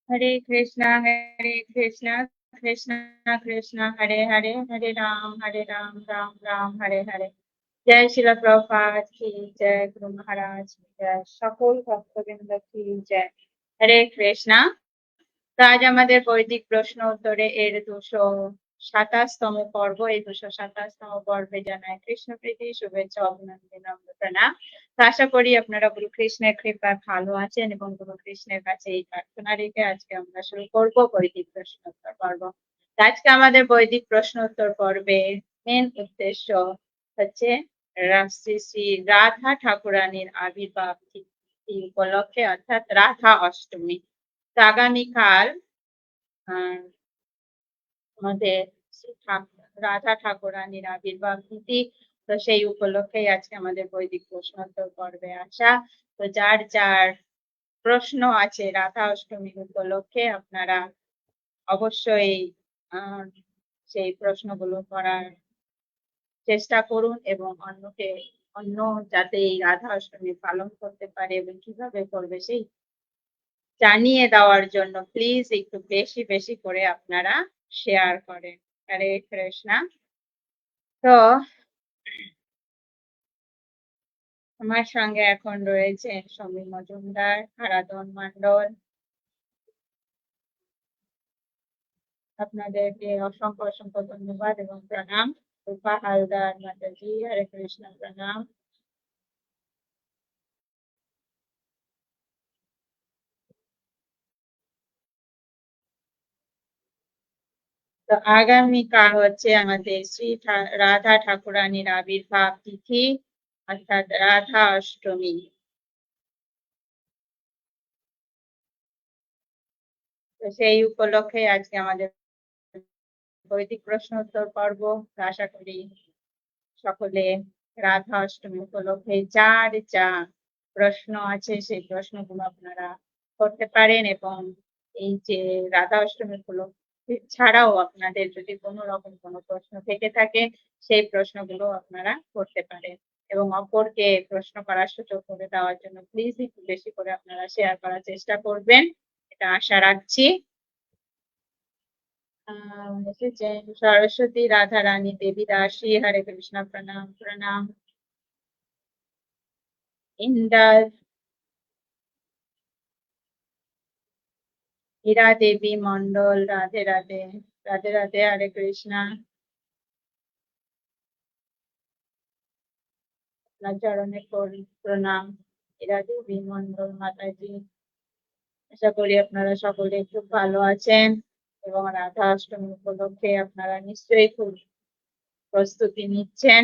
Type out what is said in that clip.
हरे कृष्णा कृष्णा कृष्णा हरे हरे, हरे राम राम राम हरे हरे। जय शिला प्रभुपाद की जय, गुरु महाराज की जय, সকল ভক্তবৃন্দ की जय। हरे कृष्णा। তো আজ আমাদের বৈদিক প্রশ্ন উত্তরে এর 227তম পর্ব। এই 227তম পর্বে জানাই কৃষ্ণ প্রীতি, শুভেচ্ছা, অভিনন্দন, নম্র প্রণাম। তো আশা করি আপনারা গুরু কৃষ্ণের কৃপায় ভালো আছেন এবং গুরু কৃষ্ণের কাছে এই প্রার্থনা রেখে আজকে আমরা শুরু করব বৈদিক প্রশ্ন উত্তর পর্ব। তো আজকে আমাদের বৈদিক প্রশ্ন উত্তর পর্বে মেন উদ্দেশ্য হচ্ছে শ্রী শ্রী রাধা ঠাকুরানীর আবির্ভাব তিথি উপলক্ষে, অর্থাৎ রাধা অষ্টমী। তো আগামীকাল আমাদের রাধা ঠাকুরানীর আবির্ভাব তিথি। তো সেই উপলক্ষেই আজকে আমাদের বৈদিক প্রশ্নোত্তর পর্বে আসা। তো যার যার প্রশ্ন আছে রাধা অষ্টমী উপলক্ষে আপনারা অবশ্যই সেই প্রশ্নগুলো করার চেষ্টা করুন এবং অন্য যাতে এই রাধা অষ্টমী পালন করতে পারে এবং কিভাবে করবে সেই জানিয়ে দেওয়ার জন্য প্লিজ একটু বেশি বেশি করে আপনারা শেয়ার করেন। হরে কৃষ্ণা। তো আমার সঙ্গে এখন রয়েছে সমীর মজুমদার, আরাধন মন্ডল। আপনাদেরকে অসংখ্য অসংখ্য ধন্যবাদ এবং প্রণাম। রূপা হালদার মাতাজি, হরে কৃষ্ণ, প্রণাম। তো আগামীকাল হচ্ছে আমাদের শ্রী রাধা ঠাকুরানীর আবির্ভাব তিথি, অর্থাৎ রাধা অষ্টমী। তো সেই উপলক্ষে আজকে আমাদের বৈদিক প্রশ্ন উত্তর পর্ব। আশা করি সকলে রাধা অষ্টমী উপলক্ষে যার যা প্রশ্ন আছে সেই প্রশ্নগুলো আপনারা করতে পারেন এবং এই যে রাধা অষ্টমী উপলক্ষে ছাড়াও আপনাদের যদি কোনো রকম কোনো প্রশ্ন থেকে থাকে সেই প্রশ্নগুলো আপনারা করতে পারেন এবং অপরকে প্রশ্ন করার সুযোগ করে দেওয়ার জন্য প্লিজ একটু বেশি করে আপনারা শেয়ার করার চেষ্টা করবেন, এটা আশা রাখছি। এসেছেন সরস্বতী রাধা রানী দেবী দাসী, হরে কৃষ্ণ, প্রণাম প্রণাম। ইন্দাল, হীরা দেবী মন্ডল, রাধে রাধে। রাধে রাধে, হরে কৃষ্ণা। আপনার চরণে প্রণাম হীরা দেবী মন্ডল মাতাজি। আশা করি আপনারা সকলে খুব ভালো আছেন এবং রাধা অষ্টমী উপলক্ষে আপনারা নিশ্চয়ই খুব প্রস্তুতি নিচ্ছেন।